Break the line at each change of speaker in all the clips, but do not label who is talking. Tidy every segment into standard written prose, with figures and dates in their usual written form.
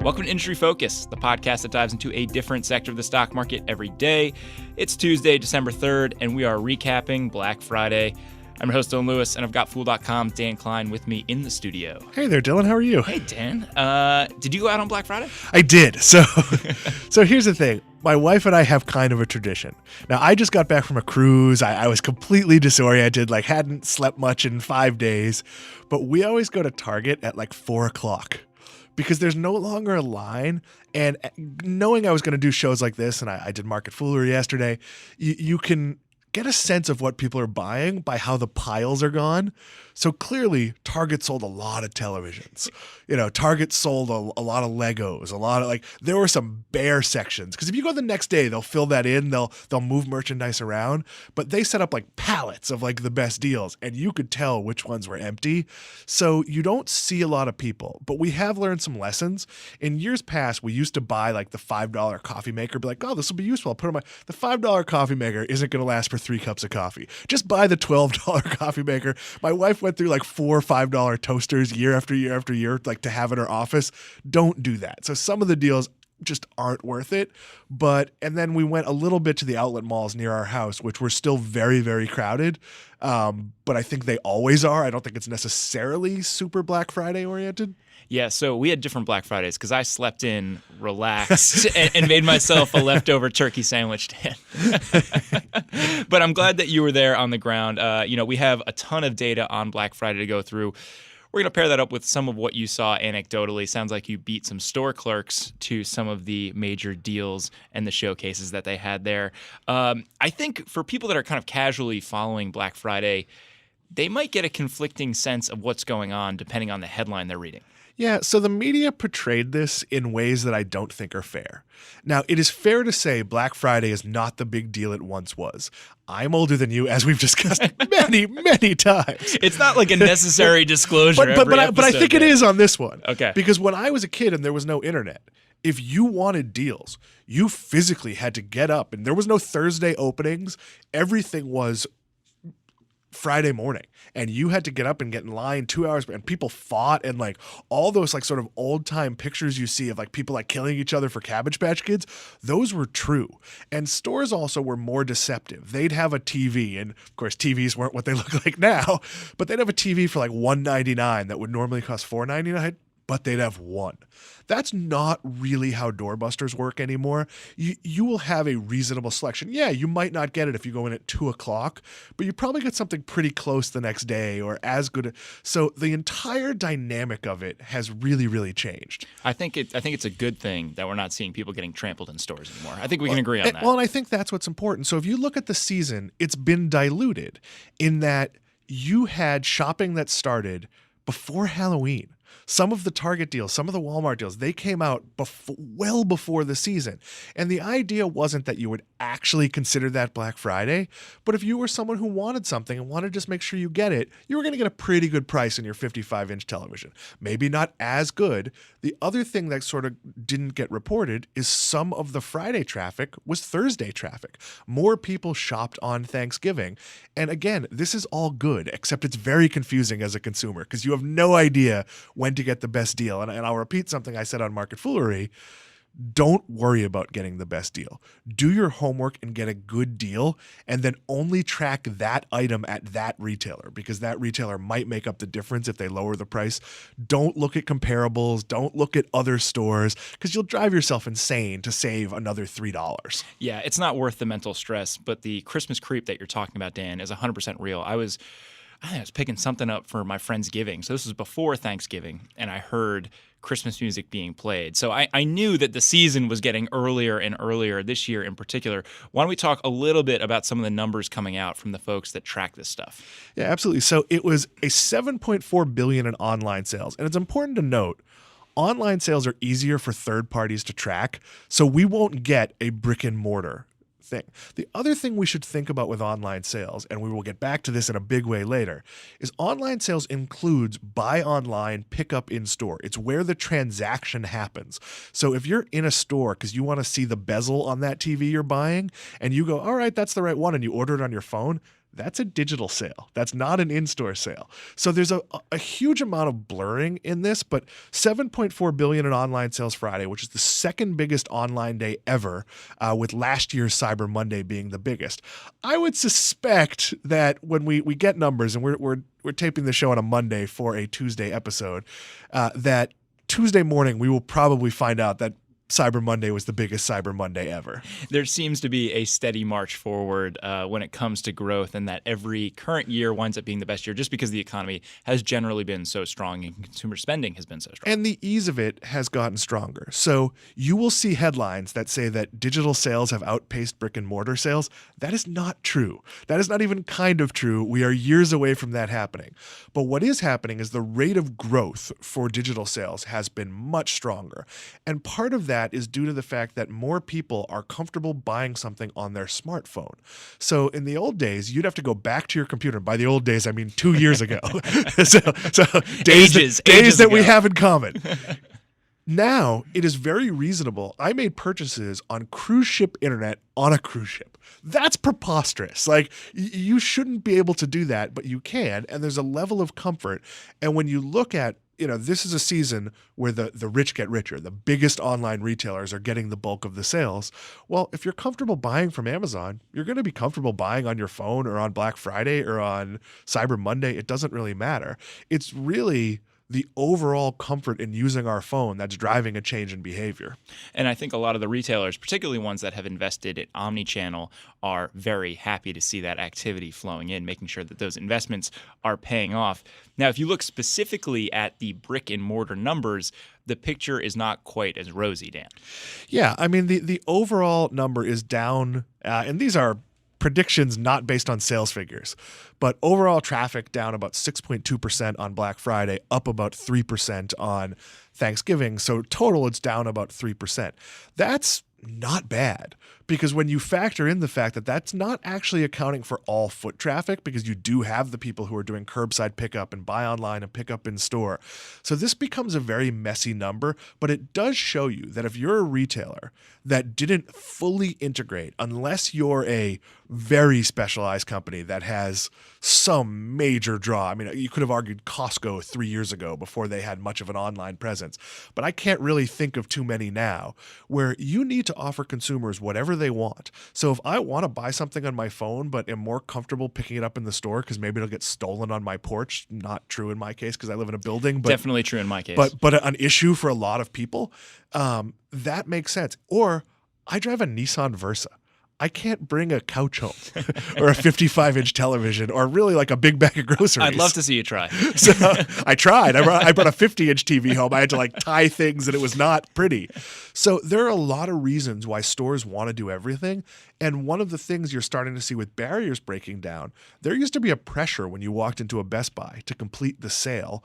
Welcome to Industry Focus, the podcast that dives into a different sector of the stock market every day. It's Tuesday, December 3rd, and we are recapping Black Friday. I'm your host, Dylan Lewis, and I've got Fool.com's Dan Klein with me in the studio.
Hey there, Dylan. How are you?
Hey, Dan. Did you go out on Black Friday?
I did. So here's the thing. My wife and I have kind of a tradition. Now, I just got back from a cruise. I was completely disoriented, hadn't slept much in 5 days. But we always go to Target at 4 o'clock because there's no longer a line. And knowing I was going to do shows like this, and I did Market Foolery yesterday, you can get a sense of what people are buying by how the piles are gone. So clearly, Target sold a lot of televisions. Target sold a lot of Legos, a lot of there were some bare sections. Because if you go the next day, they'll fill that in. They'll move merchandise around. But they set up pallets of the best deals, and you could tell which ones were empty. So you don't see a lot of people. But we have learned some lessons. In years past, we used to buy the $5 coffee maker. Be like, oh, this will be useful. I'll put it in the $5 coffee maker isn't going to last for 3 cups of coffee. Just buy the $12 coffee maker. My wife went through $4 or $5 toasters year after year after year, to have in her office. Don't do that. So some of the deals just aren't worth it. And then we went a little bit to the outlet malls near our house, which were still very, very crowded. But I think they always are. I don't think it's necessarily super Black Friday oriented.
Yeah, so we had different Black Fridays because I slept in, relaxed, and made myself a leftover turkey sandwich, Dan. But I'm glad that you were there on the ground. We have a ton of data on Black Friday to go through. We're going to pair that up with some of what you saw anecdotally. Sounds like you beat some store clerks to some of the major deals and the showcases that they had there. I think for people that are kind of casually following Black Friday, they might get a conflicting sense of what's going on depending on the headline they're reading.
Yeah, so the media portrayed this in ways that I don't think are fair. Now, it is fair to say Black Friday is not the big deal it once was. I'm older than you, as we've discussed many, many times.
It's not a necessary disclosure.
But I think it is on this one.
Okay.
Because when I was a kid and there was no internet, if you wanted deals, you physically had to get up, and there was no Thursday openings. Everything was Friday morning, and you had to get up and get in line 2 hours, and people fought, and all those sort of old time pictures you see of people killing each other for Cabbage Patch Kids, those were true. And stores also were more deceptive. They'd have a TV, and of course TVs weren't what they look like now, but they'd have a TV for $199 that would normally cost $499, but they'd have one. That's not really how doorbusters work anymore. You will have a reasonable selection. Yeah, you might not get it if you go in at 2 o'clock, but you probably get something pretty close the next day or as good. So the entire dynamic of it has really, really changed.
I think it's a good thing that we're not seeing people getting trampled in stores anymore. I think we can agree on that.
Well, and I think that's what's important. So if you look at the season, it's been diluted in that you had shopping that started before Halloween. Some of the Target deals, some of the Walmart deals, they came out well before the season. And the idea wasn't that you would actually consider that Black Friday, but if you were someone who wanted something and wanted to just make sure you get it, you were going to get a pretty good price in your 55-inch television. Maybe not as good. The other thing that sort of didn't get reported is some of the Friday traffic was Thursday traffic. More people shopped on Thanksgiving. And again, this is all good, except it's very confusing as a consumer because you have no idea when to get the best deal. And I'll repeat something I said on Market Foolery. Don't worry about getting the best deal. Do your homework and get a good deal, and then only track that item at that retailer because that retailer might make up the difference if they lower the price. Don't look at comparables. Don't look at other stores because you'll drive yourself insane to save another $3.
Yeah, it's not worth the mental stress, but the Christmas creep that you're talking about, Dan, is 100% real. I was picking something up for my friend's giving. So this was before Thanksgiving, and I heard Christmas music being played. So I knew that the season was getting earlier and earlier this year in particular. Why don't we talk a little bit about some of the numbers coming out from the folks that track this stuff?
Yeah, absolutely. So it was a $7.4 billion in online sales. And it's important to note, online sales are easier for third parties to track. So we won't get a brick and mortar thing. The other thing we should think about with online sales, and we will get back to this in a big way later, is online sales includes buy online, pick up in store. It's where the transaction happens. So if you're in a store because you want to see the bezel on that TV you're buying and you go, all right, that's the right one, and you order it on your phone, that's a digital sale. That's not an in-store sale. So there's a huge amount of blurring in this, but $7.4 billion in online sales Friday, which is the second biggest online day ever, with last year's Cyber Monday being the biggest. I would suspect that when we get numbers, and we're taping the show on a Monday for a Tuesday episode, that Tuesday morning we will probably find out that Cyber Monday was the biggest Cyber Monday ever.
There seems to be a steady march forward when it comes to growth, and that every current year winds up being the best year just because the economy has generally been so strong and consumer spending has been so strong.
And the ease of it has gotten stronger. So you will see headlines that say that digital sales have outpaced brick and mortar sales. That is not true. That is not even kind of true. We are years away from that happening. But what is happening is the rate of growth for digital sales has been much stronger. And part of that is due to the fact that more people are comfortable buying something on their smartphone. So in the old days, you'd have to go back to your computer. By the old days, I mean 2 years ago. so days that we have in common. Now, it is very reasonable. I made purchases on cruise ship internet on a cruise ship. That's preposterous. Like, you shouldn't be able to do that, but you can, and there's a level of comfort. And when you look at, this is a season where the rich get richer. The biggest online retailers are getting the bulk of the sales. Well, if you're comfortable buying from Amazon, you're going to be comfortable buying on your phone or on Black Friday or on Cyber Monday. It doesn't really matter. It's really the overall comfort in using our phone that's driving a change in behavior.
And I think a lot of the retailers, particularly ones that have invested in omnichannel, are very happy to see that activity flowing in, making sure that those investments are paying off. Now, if you look specifically at the brick and mortar numbers, the picture is not quite as rosy, Dan.
Yeah, I mean, the overall number is down, and these are predictions not based on sales figures, but overall traffic down about 6.2% on Black Friday, up about 3% on Thanksgiving. So total, it's down about 3%. That's not bad, because when you factor in the fact that that's not actually accounting for all foot traffic, because you do have the people who are doing curbside pickup and buy online and pick up in store. So this becomes a very messy number, but it does show you that if you're a retailer that didn't fully integrate, unless you're a very specialized company that has some major draw. I mean, you could have argued Costco 3 years ago before they had much of an online presence, but I can't really think of too many now, where you need to offer consumers whatever they want. So if I want to buy something on my phone, but am more comfortable picking it up in the store because maybe it'll get stolen on my porch, not true in my case because I live in a building, but
definitely true in my case.
But an issue for a lot of people, that makes sense. Or I drive a Nissan Versa. I can't bring a couch home or a 55-inch television or really like a big bag of groceries.
I'd love to see you try.
So I tried. I brought a 50-inch TV home. I had to like tie things and it was not pretty. So there are a lot of reasons why stores want to do everything. And one of the things you're starting to see with barriers breaking down, there used to be a pressure when you walked into a Best Buy to complete the sale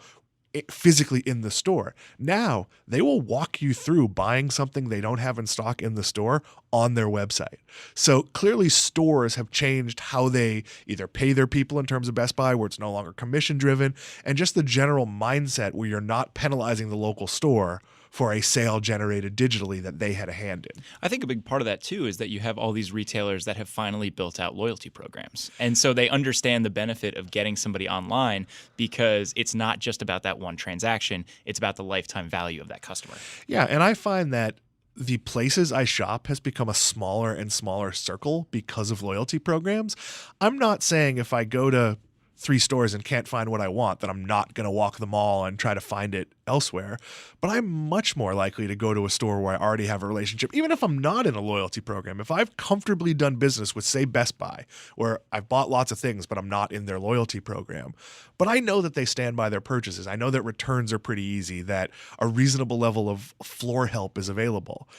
physically in the store. Now they will walk you through buying something they don't have in stock in the store on their website. So clearly stores have changed how they either pay their people in terms of Best Buy, where it's no longer commission driven, and just the general mindset where you're not penalizing the local store for a sale generated digitally that they had a hand in.
I think a big part of that, too, is that you have all these retailers that have finally built out loyalty programs. And so they understand the benefit of getting somebody online because it's not just about that one transaction. It's about the lifetime value of that customer.
Yeah, and I find that the places I shop has become a smaller and smaller circle because of loyalty programs. I'm not saying if I go to 3 stores and can't find what I want, that I'm not going to walk them all and try to find it elsewhere. But I'm much more likely to go to a store where I already have a relationship, even if I'm not in a loyalty program. If I've comfortably done business with, say, Best Buy, where I've bought lots of things, but I'm not in their loyalty program, but I know that they stand by their purchases. I know that returns are pretty easy, that a reasonable level of floor help is available.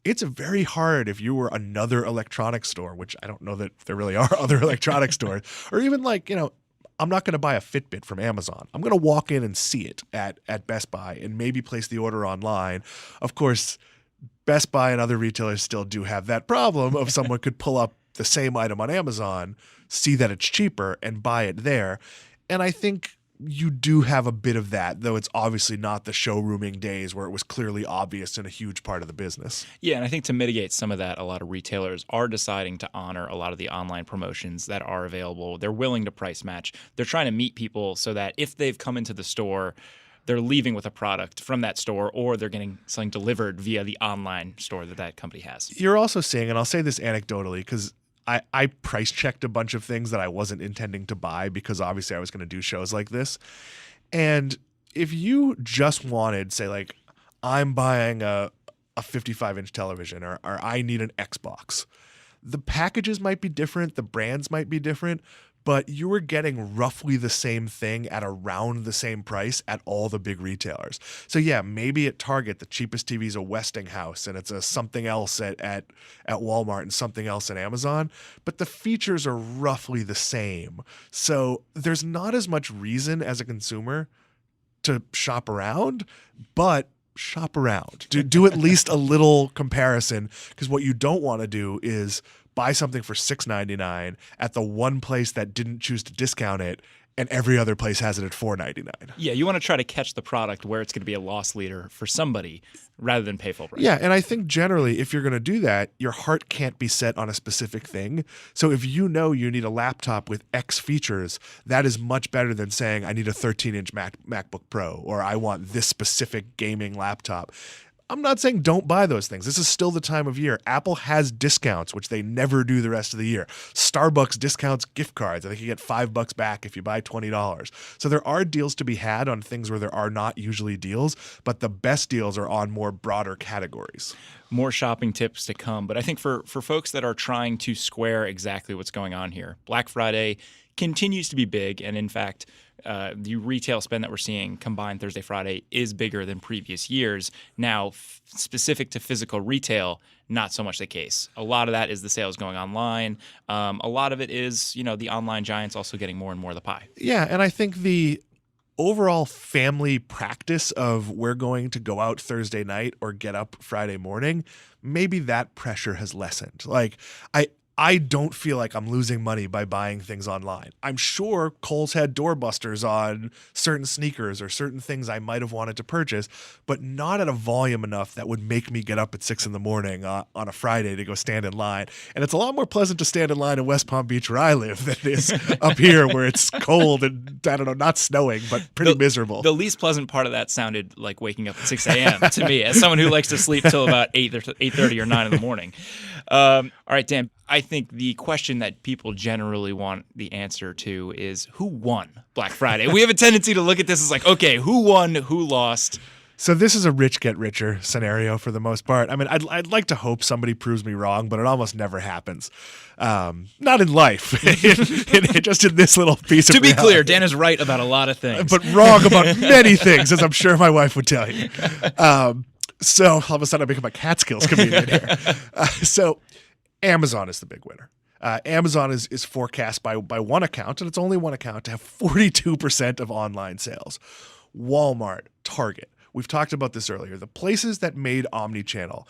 It's very hard if you were another electronics store, which I don't know that there really are other electronics stores, or even like, I'm not going to buy a Fitbit from Amazon. I'm going to walk in and see it at Best Buy and maybe place the order online. Of course, Best Buy and other retailers still do have that problem of someone could pull up the same item on Amazon, see that it's cheaper, and buy it there. And I think you do have a bit of that, though it's obviously not the showrooming days where it was clearly obvious in a huge part of the business.
Yeah, and I think to mitigate some of that, a lot of retailers are deciding to honor a lot of the online promotions that are available. They're willing to price match. They're trying to meet people so that if they've come into the store, they're leaving with a product from that store, or they're getting something delivered via the online store that company has.
You're also seeing, and I'll say this anecdotally, because I price checked a bunch of things that I wasn't intending to buy because obviously I was going to do shows like this. And if you just wanted, say, like, I'm buying a 55-inch television or I need an Xbox, the packages might be different, the brands might be different, but you were getting roughly the same thing at around the same price at all the big retailers. So yeah, maybe at Target, the cheapest TV is a Westinghouse and it's a something else at Walmart and something else at Amazon, but the features are roughly the same. So there's not as much reason as a consumer to shop around, but shop around. Do at least a little comparison, because what you don't want to do is buy something for $6.99 at the one place that didn't choose to discount it, and every other place has it at $4.99.
Yeah, you want to try to catch the product where it's going to be a loss leader for somebody rather than pay full price.
Yeah, and I think generally if you're going to do that, your heart can't be set on a specific thing. So if you know you need a laptop with X features, that is much better than saying I need a 13-inch MacBook Pro or I want this specific gaming laptop. I'm not saying don't buy those things. This is still the time of year. Apple has discounts, which they never do the rest of the year. Starbucks discounts gift cards. I think you get $5 back if you buy $20. So there are deals to be had on things where there are not usually deals, but the best deals are on more broader categories.
More shopping tips to come. But I think for folks that are trying to square exactly what's going on here, Black Friday continues to be big. And in fact, the retail spend that we're seeing combined Thursday, Friday is bigger than previous years. Now, specific to physical retail, not so much the case. A lot of that is the sales going online. A lot of it is, the online giants also getting more and more of the pie.
Yeah, and I think the overall family practice of we're going to go out Thursday night or get up Friday morning, maybe that pressure has lessened. Like, I don't feel like I'm losing money by buying things online. I'm sure Kohl's had doorbusters on certain sneakers or certain things I might have wanted to purchase, but not at a volume enough that would make me get up at 6 a.m. on a Friday to go stand in line. And it's a lot more pleasant to stand in line in West Palm Beach where I live than it is up here where it's cold and, I don't know, not snowing, but pretty miserable.
The least pleasant part of that sounded like waking up at 6 a.m. to me, as someone who likes to sleep till about 8 or 8:30 or 9 in the morning. All right, Dan, I think the question that people generally want the answer to is who won Black Friday? We have a tendency to look at this as like, okay, who won, who lost?
So this is a rich get richer scenario for the most part. I mean, I'd like to hope somebody proves me wrong, but it almost never happens. Not in life, just in this little piece of reality.
To be clear, Dan is right about a lot of things.
But wrong about many things, as I'm sure my wife would tell you. So all of a sudden I become a Catskills comedian here. So Amazon is the big winner. Amazon is forecast by one account, and it's only one account, to have 42% of online sales. Walmart, Target. We've talked about this earlier. The places that made omnichannel,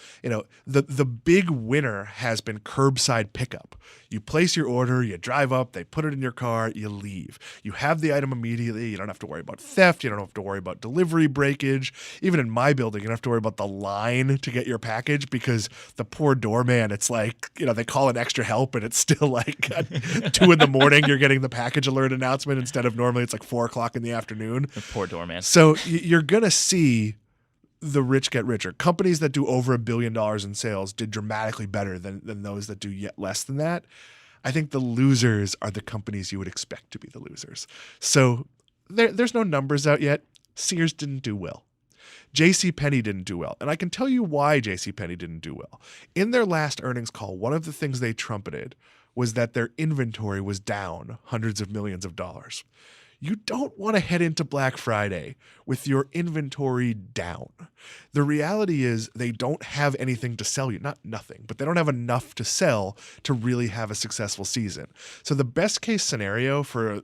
the big winner has been curbside pickup. You place your order, you drive up, they put it in your car, you leave. You have the item immediately. You don't have to worry about theft. You don't have to worry about delivery breakage. Even in my building, you don't have to worry about the line to get your package because the poor doorman, it's like, they call in extra help and it's still like 2 a.m. you're getting the package alert announcement instead of normally it's like 4 o'clock in the afternoon.
The poor doorman.
So you're going to see the rich get richer. Companies that do over $1 billion in sales did dramatically better than those that do yet less than that. I think the losers are the companies you would expect to be the losers. So there's no numbers out yet. Sears didn't do well. JCPenney didn't do well. And I can tell you why JCPenney didn't do well. In their last earnings call, one of the things they trumpeted was that their inventory was down hundreds of millions of dollars. You don't want to head into Black Friday with your inventory down. The reality is they don't have anything to sell you. Not nothing, but they don't have enough to sell to really have a successful season. So the best case scenario for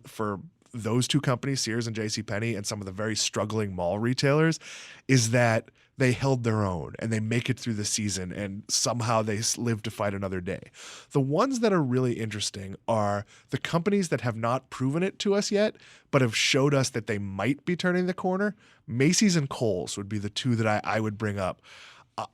those two companies, Sears and JCPenney, and some of the very struggling mall retailers, is that they held their own and they make it through the season and somehow they live to fight another day. The ones that are really interesting are the companies that have not proven it to us yet, but have showed us that they might be turning the corner. Macy's and Kohl's would be the two that I would bring up.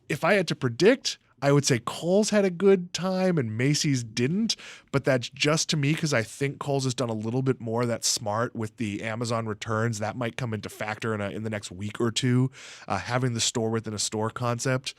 If I had to predict, I would say Kohl's had a good time and Macy's didn't, but that's just to me because I think Kohl's has done a little bit more that's smart with the Amazon returns. That might come into factor in the next week or two, having the store within a store concept.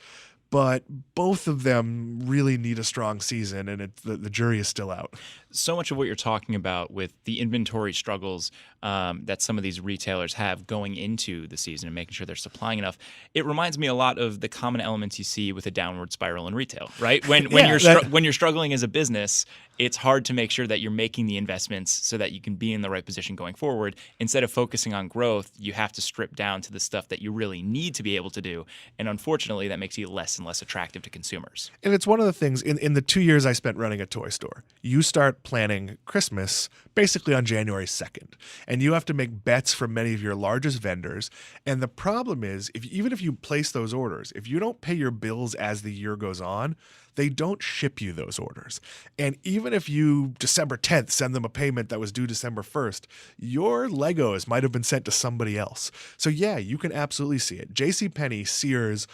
But both of them really need a strong season, and the jury is still out.
So much of what you're talking about with the inventory struggles that some of these retailers have going into the season and making sure they're supplying enough, it reminds me a lot of the common elements you see with a downward spiral in retail, right? When you're struggling as a business, it's hard to make sure that you're making the investments so that you can be in the right position going forward. Instead of focusing on growth, you have to strip down to the stuff that you really need to be able to do. And unfortunately, that makes you less and less attractive to consumers.
And it's one of the things in the 2 years I spent running a toy store, you start planning Christmas basically on January 2nd. And you have to make bets from many of your largest vendors. And the problem is, even if you place those orders, if you don't pay your bills as the year goes on, they don't ship you those orders. And even if you, December 10th, send them a payment that was due December 1st, your Legos might have been sent to somebody else. So yeah, you can absolutely see it. JCPenney, Sears,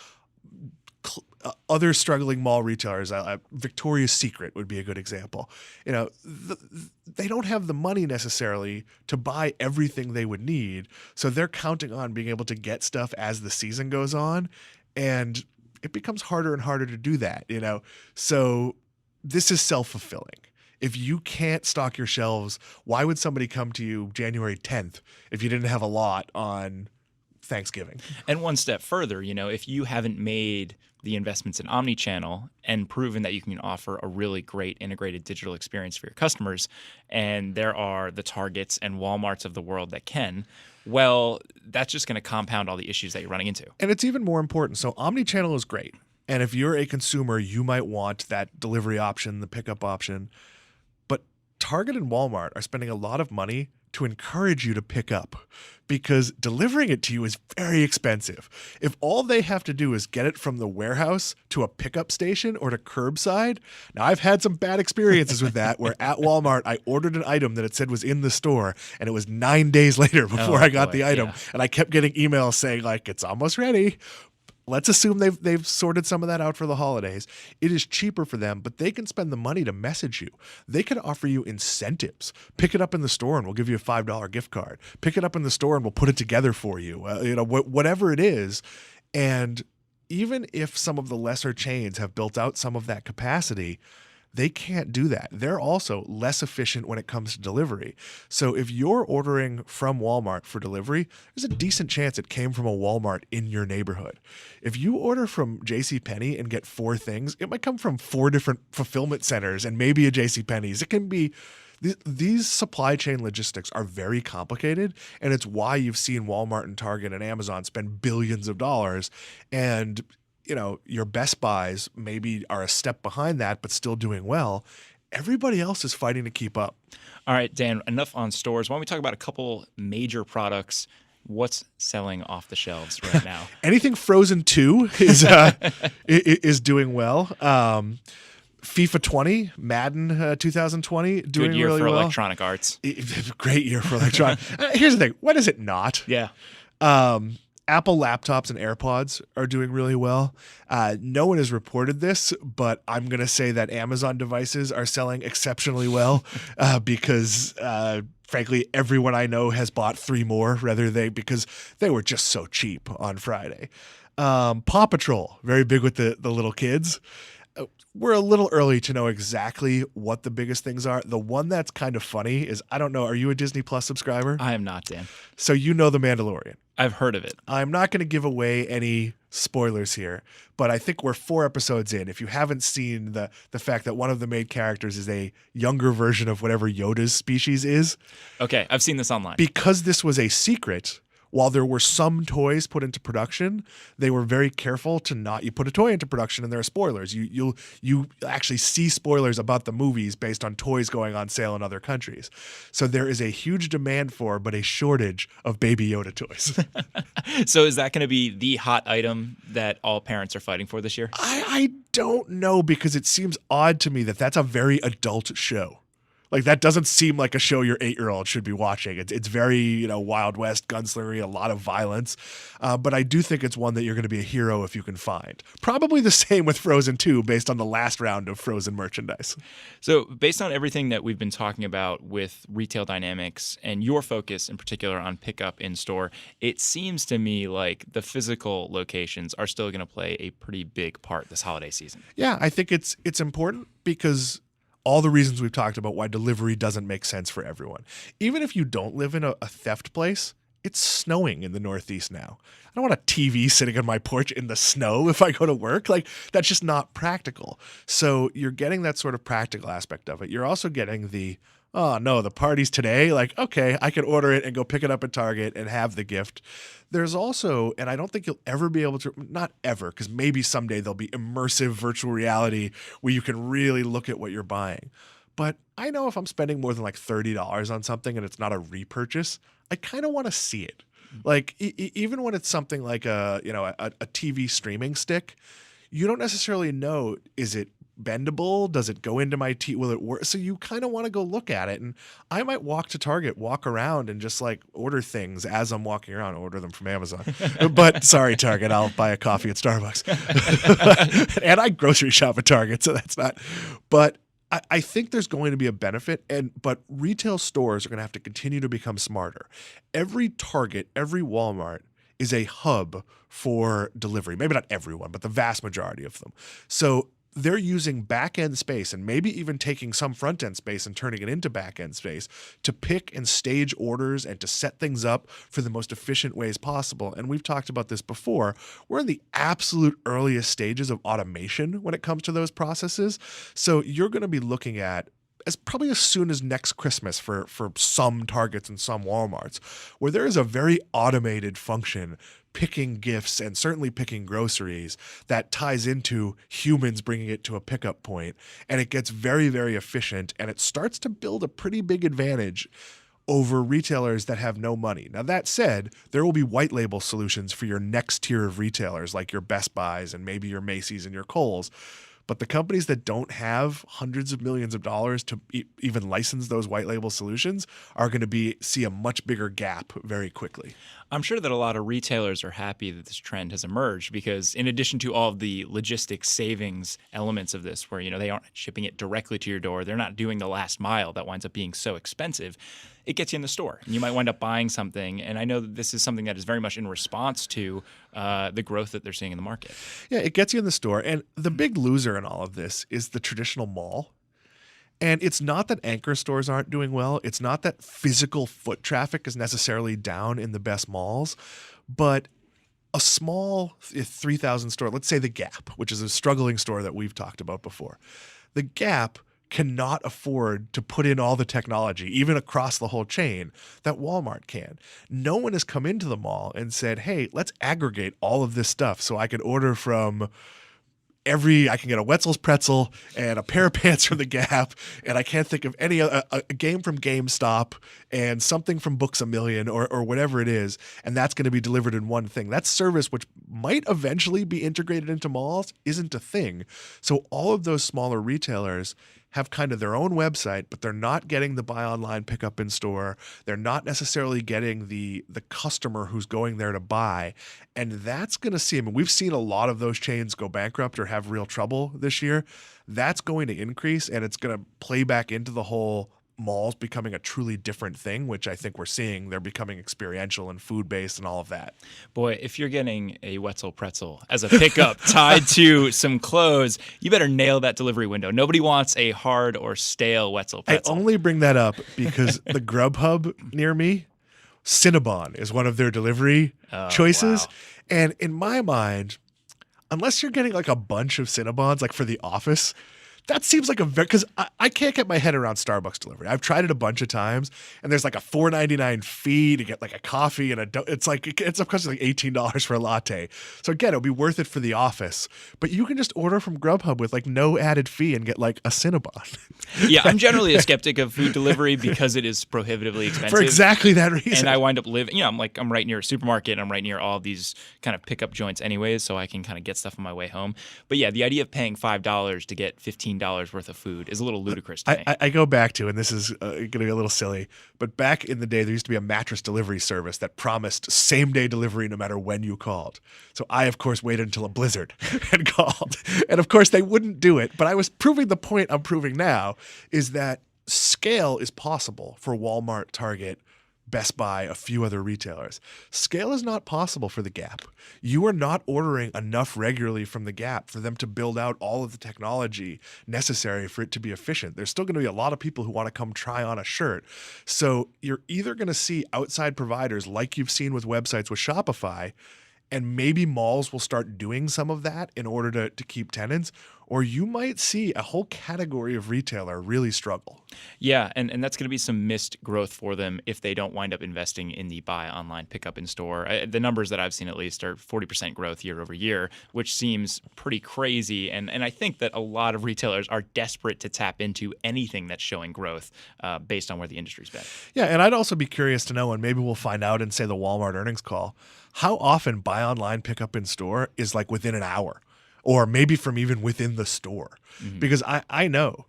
other struggling mall retailers, Victoria's Secret would be a good example. You know, they don't have the money necessarily to buy everything they would need. So they're counting on being able to get stuff as the season goes on. And it becomes harder and harder to do that, you know? So this is self-fulfilling. If you can't stock your shelves, why would somebody come to you January 10th if you didn't have a lot on Thanksgiving?
And one step further, you know, if you haven't made the investments in omnichannel and proven that you can offer a really great integrated digital experience for your customers, and there are the Targets and Walmarts of the world that can, well, that's just going to compound all the issues that you're running into.
And it's even more important. So omnichannel is great. And if you're a consumer, you might want that delivery option, the pickup option. But Target and Walmart are spending a lot of money to encourage you to pick up because delivering it to you is very expensive. If all they have to do is get it from the warehouse to a pickup station or to curbside, now I've had some bad experiences with that where at Walmart I ordered an item that it said was in the store and it was 9 days later before I got the item.
Yeah.
And I kept getting emails saying like, it's almost ready. Let's assume they've sorted some of that out for the holidays. It is cheaper for them, but they can spend the money to message you. They can offer you incentives. Pick it up in the store and we'll give you a $5 gift card. Pick it up in the store and we'll put it together for you. Whatever it is. And even if some of the lesser chains have built out some of that capacity, they can't do that. They're also less efficient when it comes to delivery. So if you're ordering from Walmart for delivery, there's a decent chance it came from a Walmart in your neighborhood. If you order from JCPenney and get 4 things, it might come from 4 different fulfillment centers and maybe a JCPenney's. It can be these supply chain logistics are very complicated, and it's why you've seen Walmart and Target and Amazon spend billions of dollars. And you know, your Best Buys maybe are a step behind that, but still doing well. Everybody else is fighting to keep up.
All right, Dan, enough on stores. Why don't we talk about a couple major products? What's selling off the shelves right now?
Anything Frozen 2 is doing well. FIFA 20, Madden 2020, doing
Good year
really
for
well.
Electronic Arts.
Great year for electronic. Here's the thing. When is it not?
Yeah.
Apple laptops and AirPods are doing really well. No one has reported this, but I'm going to say that Amazon devices are selling exceptionally well because, frankly, everyone I know has bought 3 more because they were just so cheap on Friday. Paw Patrol, very big with the little kids. We're a little early to know exactly what the biggest things are. The one that's kind of funny is, I don't know, are you a Disney Plus subscriber?
I am not, Dan.
So you know The Mandalorian.
I've heard of it.
I'm not going to give away any spoilers here, but I think we're 4 episodes in. If you haven't seen the fact that one of the main characters is a younger version of whatever Yoda's species is.
Okay, I've seen this online.
Because this was a secret, while there were some toys put into production, they were very careful to not. You put a toy into production and there are spoilers. You actually see spoilers about the movies based on toys going on sale in other countries. So there is a huge demand for, but a shortage of Baby Yoda toys.
So is that going to be the hot item that all parents are fighting for this year?
I don't know, because it seems odd to me that that's a very adult show. Like, that doesn't seem like a show your 8-year-old should be watching. It's very, Wild West, gunslingery, a lot of violence. But I do think it's one that you're going to be a hero if you can find. Probably the same with Frozen 2 based on the last round of Frozen merchandise.
So based on everything that we've been talking about with retail dynamics and your focus in particular on pickup in store, it seems to me like the physical locations are still going to play a pretty big part this holiday season.
Yeah, I think it's important because all the reasons we've talked about why delivery doesn't make sense for everyone. Even if you don't live in a theft place, it's snowing in the Northeast now. I don't want a TV sitting on my porch in the snow if I go to work. Like, that's just not practical. So you're getting that sort of practical aspect of it. You're also getting the, oh no, the party's today. Like, okay, I can order it and go pick it up at Target and have the gift. There's also, and I don't think you'll ever be able to, not ever, because maybe someday there'll be immersive virtual reality where you can really look at what you're buying. But I know if I'm spending more than like $30 on something and it's not a repurchase, I kind of want to see it. Like, even when it's something like a TV streaming stick, you don't necessarily know, is it bendable? Does it go into my TV? Will it work? So you kind of want to go look at it. And I might walk to Target, walk around and just like order things as I'm walking around, order them from Amazon. But sorry, Target, I'll buy a coffee at Starbucks. And I grocery shop at Target, so that's not. But I think there's going to be a benefit, but retail stores are going to have to continue to become smarter. Every Target, every Walmart is a hub for delivery. Maybe not everyone, but the vast majority of them. So they're using back-end space and maybe even taking some front-end space and turning it into back-end space to pick and stage orders and to set things up for the most efficient ways possible. And we've talked about this before. We're in the absolute earliest stages of automation when it comes to those processes. So you're going to be looking at, probably as soon as next Christmas for some Targets and some Walmarts, where there is a very automated function picking gifts and certainly picking groceries that ties into humans bringing it to a pickup point. And it gets very, very efficient, and it starts to build a pretty big advantage over retailers that have no money. Now, that said, there will be white label solutions for your next tier of retailers like your Best Buys and maybe your Macy's and your Kohl's. But the companies that don't have hundreds of millions of dollars to even license those white label solutions are going to see a much bigger gap very quickly.
I'm sure that a lot of retailers are happy that this trend has emerged because in addition to all of the logistics savings elements of this, where they aren't shipping it directly to your door, they're not doing the last mile that winds up being so expensive, it gets you in the store. And you might wind up buying something. And I know that this is something that is very much in response to the growth that they're seeing in the market.
Yeah, it gets you in the store. And the big loser in all of this is the traditional mall. And it's not that anchor stores aren't doing well. It's not that physical foot traffic is necessarily down in the best malls. But a small 3,000 store, let's say the Gap, which is a struggling store that we've talked about before. The Gap cannot afford to put in all the technology, even across the whole chain, that Walmart can. No one has come into the mall and said, hey, let's aggregate all of this stuff so I can order from I can get a Wetzel's pretzel and a pair of pants from the Gap, and I can't think of any a game from GameStop and something from Books A Million or whatever it is, and that's going to be delivered in one thing. That service, which might eventually be integrated into malls, isn't a thing. So all of those smaller retailers have kind of their own website, but they're not getting the buy online, pick up in store. They're not necessarily getting the customer who's going there to buy. And that's going to see, I mean, we've seen a lot of those chains go bankrupt or have real trouble this year. That's going to increase, and it's going to play back into the whole malls becoming a truly different thing, which I think we're seeing. They're becoming experiential and food-based and all of that.
Boy, if you're getting a Wetzel pretzel as a pickup tied to some clothes, you better nail that delivery window. Nobody wants a hard or stale Wetzel pretzel.
I only bring that up because the Grubhub near me, Cinnabon is one of their delivery choices.
Wow.
And in my mind, unless you're getting like a bunch of Cinnabons, like for the office, that seems like a very, because I can't get my head around Starbucks delivery. I've tried it a bunch of times, and there's like a $4.99 fee to get like a coffee and it's like it ends up costing like $18 for a latte. So again, it'll be worth it for the office, but you can just order from Grubhub with like no added fee and get like a Cinnabon.
Yeah, I'm generally a skeptic of food delivery because it is prohibitively expensive.
For exactly that reason.
And I wind up living, I'm right near a supermarket. I'm right near all of these kind of pickup joints anyways, so I can kind of get stuff on my way home. But yeah, the idea of paying $5 to get $15 worth of food is a little ludicrous to me.
I go back to, and this is going to be a little silly, but back in the day, there used to be a mattress delivery service that promised same-day delivery no matter when you called. So I, of course, waited until a blizzard and called. And, of course, they wouldn't do it. But I was proving the point I'm proving now is that scale is possible for Walmart, Target, Best Buy, a few other retailers. Scale is not possible for the Gap. You are not ordering enough regularly from the Gap for them to build out all of the technology necessary for it to be efficient. There's still going to be a lot of people who want to come try on a shirt. So you're either going to see outside providers like you've seen with websites with Shopify, and maybe malls will start doing some of that in order to keep tenants, or you might see a whole category of retailer really struggle.
Yeah, and that's going to be some missed growth for them if they don't wind up investing in the buy online, pick up in store. The numbers that I've seen at least are 40% growth year over year, which seems pretty crazy. And I think that a lot of retailers are desperate to tap into anything that's showing growth based on where the industry's been.
Yeah, and I'd also be curious to know, and maybe we'll find out in, say, the Walmart earnings call, how often buy online, pick up in store is like within an hour, or maybe from even within the store. Mm-hmm. Because I know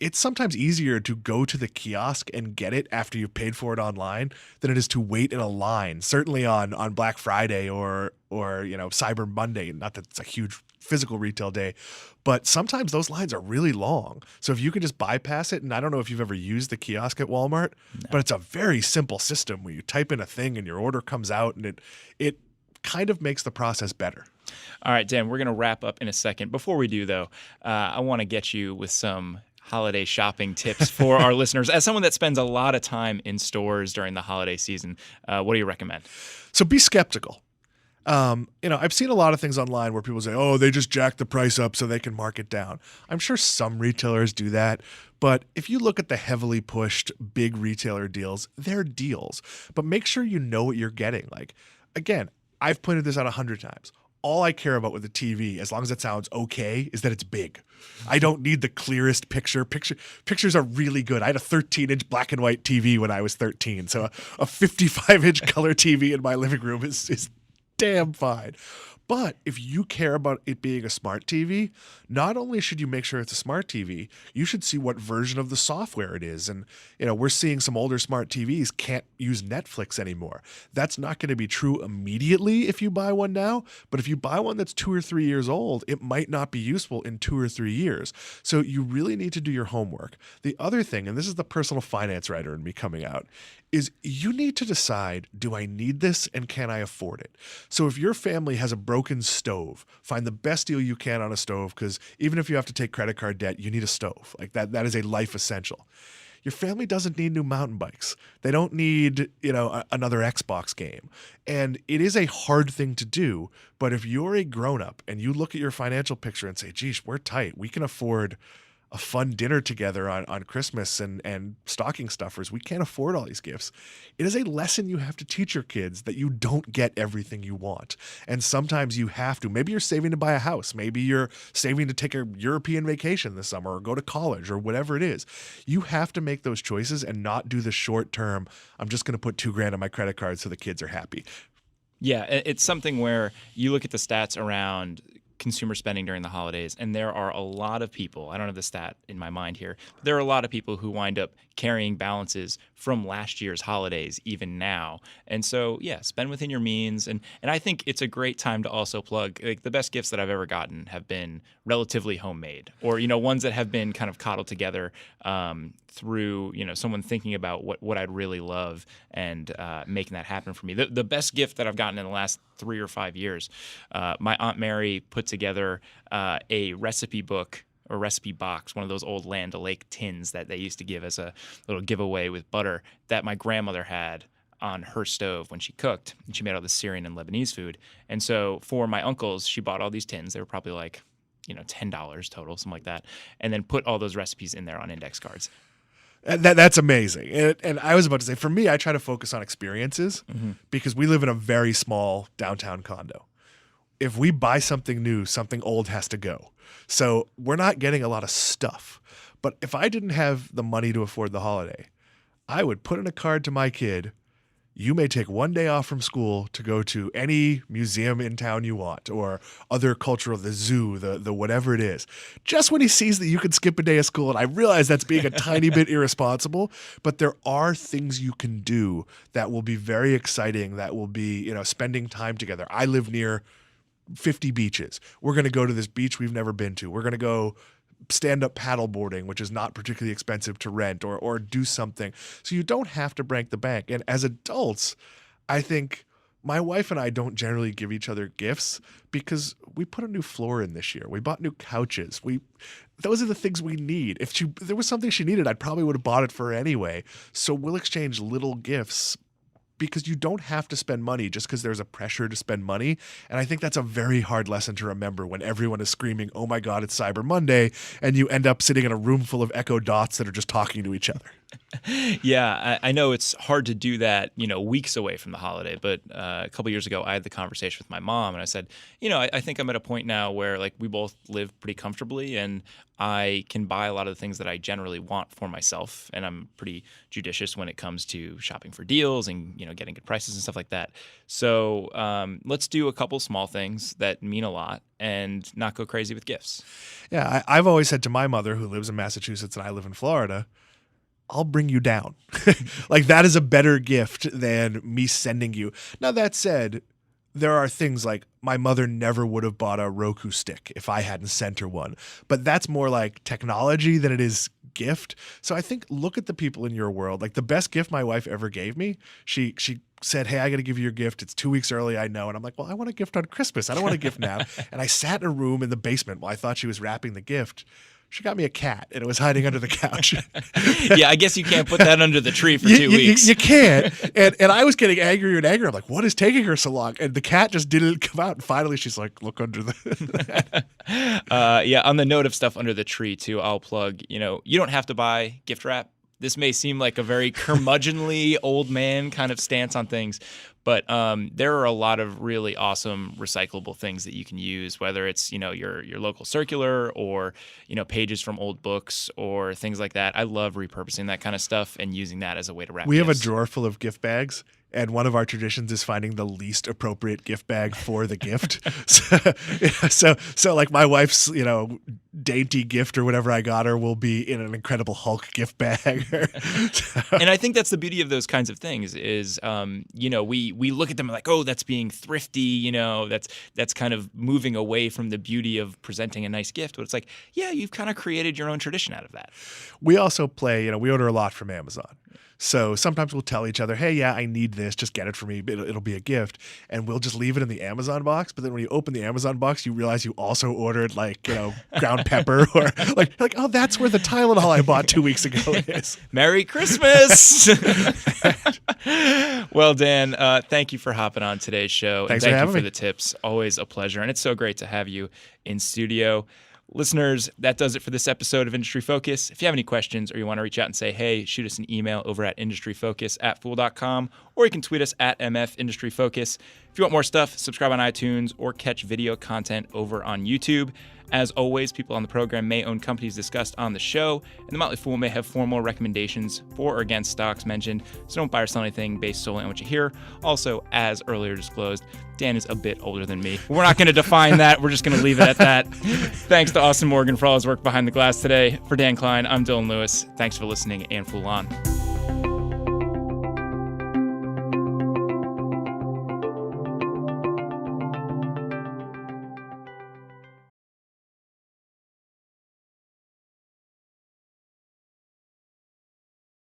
it's sometimes easier to go to the kiosk and get it after you've paid for it online than it is to wait in a line, certainly on Black Friday or Cyber Monday. Not that it's a huge physical retail day, but sometimes those lines are really long. So if you can just bypass it, and I don't know if you've ever used the kiosk at Walmart, but it's a very simple system where you type in a thing and your order comes out, and it kind of makes the process better.
All right, Dan, we're going to wrap up in a second. Before we do, though, I want to get you with some holiday shopping tips for our listeners. As someone that spends a lot of time in stores during the holiday season, what do you recommend?
So be skeptical. I've seen a lot of things online where people say, oh, they just jack the price up so they can mark it down. I'm sure some retailers do that, but if you look at the heavily pushed big retailer deals, they're deals. But make sure you know what you're getting. Like, again, I've pointed this out 100 times. All I care about with the TV, as long as it sounds okay, is that it's big. I don't need the clearest picture. Pictures are really good. I had a 13-inch black and white TV when I was 13, so a 55-inch color TV in my living room is damn fine. But if you care about it being a smart TV, not only should you make sure it's a smart TV, you should see what version of the software it is. And, we're seeing some older smart TVs can't use Netflix anymore. That's not going to be true immediately if you buy one now. But if you buy one that's 2 or 3 years old, it might not be useful in 2 or 3 years. So you really need to do your homework. The other thing, and this is the personal finance writer in me coming out, is you need to decide, do I need this and can I afford it? So if your family has a broken stove, find the best deal you can on a stove, because even if you have to take credit card debt, you need a stove. Like that is a life essential. Your family doesn't need new mountain bikes. They don't need, another Xbox game. And it is a hard thing to do, but if you're a grown-up and you look at your financial picture and say, geez, we're tight, we can afford a fun dinner together on Christmas and stocking stuffers. We can't afford all these gifts. It is a lesson you have to teach your kids that you don't get everything you want. And sometimes you have to. Maybe you're saving to buy a house. Maybe you're saving to take a European vacation this summer or go to college or whatever it is. You have to make those choices and not do the short term, I'm just going to put $2,000 on my credit card so the kids are happy.
Yeah, it's something where you look at the stats around consumer spending during the holidays, and there are a lot of people, I don't have the stat in my mind here, but there are a lot of people who wind up carrying balances from last year's holidays even now. And so, yeah, spend within your means. And I think it's a great time to also plug, like, the best gifts that I've ever gotten have been relatively homemade, or, ones that have been kind of coddled together through, someone thinking about what I'd really love and making that happen for me. The best gift that I've gotten in the last 3 or 5 years, my Aunt Mary put together a recipe book or recipe box, one of those old Land O'Lake tins that they used to give as a little giveaway with butter, that my grandmother had on her stove when she cooked. And she made all this Syrian and Lebanese food. And so for my uncles, she bought all these tins. They were probably like, $10 total, something like that, and then put all those recipes in there on index cards.
And that's amazing. And I was about to say, for me, I try to focus on experiences because we live in a very small downtown condo. If we buy something new, something old has to go. So we're not getting a lot of stuff. But if I didn't have the money to afford the holiday, I would put in a card to my kid, you may take one day off from school to go to any museum in town you want, or other cultural, the zoo, the whatever it is. Just when he sees that you can skip a day of school, and I realize that's being a tiny bit irresponsible, but there are things you can do that will be very exciting, that will be, spending time together. I live near 50 beaches. We're going to go to this beach we've never been to. We're going to go stand-up paddleboarding, which is not particularly expensive to rent, or do something. So you don't have to break the bank. And as adults, I think my wife and I don't generally give each other gifts because we put a new floor in this year. We bought new couches. Those are the things we need. If there was something she needed, I probably would have bought it for her anyway. So we'll exchange little gifts because you don't have to spend money just because there's a pressure to spend money. And I think that's a very hard lesson to remember when everyone is screaming, oh my God, it's Cyber Monday, and you end up sitting in a room full of Echo Dots that are just talking to each other.
Yeah, I know it's hard to do that, weeks away from the holiday. But a couple years ago, I had the conversation with my mom, and I said, I think I'm at a point now where we both live pretty comfortably, and I can buy a lot of the things that I generally want for myself, and I'm pretty judicious when it comes to shopping for deals and getting good prices and stuff like that. So let's do a couple small things that mean a lot and not go crazy with gifts.
Yeah, I've always said to my mother, who lives in Massachusetts and I live in Florida, I'll bring you down. That is a better gift than me sending you. Now, that said, there are things like my mother never would have bought a Roku stick if I hadn't sent her one. But that's more like technology than it is gift. So I think look at the people in your world. The best gift my wife ever gave me, she said, hey, I got to give you your gift. It's 2 weeks early, I know. And I'm like, well, I want a gift on Christmas. I don't want a gift now. And I sat in a room in the basement while I thought she was wrapping the gift. She got me a cat, and it was hiding under the couch.
Yeah, I guess you can't put that under the tree for 2 weeks.
You can't. And I was getting angrier and angrier. I'm like, what is taking her so long? And the cat just didn't come out. And finally, she's like, look under the...
Yeah, on the note of stuff under the tree, too, I'll plug, you don't have to buy gift wrap. This may seem like a very curmudgeonly old man kind of stance on things, but there are a lot of really awesome recyclable things that you can use, whether it's your local circular or pages from old books or things like that. I love repurposing that kind of stuff and using that as a way to wrap.
We have a drawer full of gift bags. And one of our traditions is finding the least appropriate gift bag for the gift. So like my wife's, dainty gift or whatever I got her will be in an Incredible Hulk gift bag.
And I think that's the beauty of those kinds of things is, we look at them like, oh, that's being thrifty, that's kind of moving away from the beauty of presenting a nice gift. But it's like, yeah, you've kind of created your own tradition out of that.
We also play, we order a lot from Amazon. So sometimes we'll tell each other, hey, yeah, I need this. Just get it for me. It'll be a gift. And we'll just leave it in the Amazon box. But then when you open the Amazon box, you realize you also ordered ground pepper or like, oh, that's where the Tylenol I bought 2 weeks ago is.
Merry Christmas. Well, Dan, thank you for hopping on today's show.
Thanks
and
for
thank
having
you for
me.
the tips. Always a pleasure. And it's so great to have you in studio. Listeners, that does it for this episode of Industry Focus. If you have any questions or you want to reach out and say, hey, shoot us an email over at industryfocus@fool.com, or you can tweet us at MFIndustryFocus. If you want more stuff, subscribe on iTunes or catch video content over on YouTube. As always, people on the program may own companies discussed on the show, and the Motley Fool may have formal recommendations for or against stocks mentioned, so don't buy or sell anything based solely on what you hear. Also, as earlier disclosed, Dan is a bit older than me. We're not going to define that. We're just going to leave it at that. Thanks to Austin Morgan for all his work behind the glass today. For Dan Klein, I'm Dylan Lewis. Thanks for listening, and Fool on.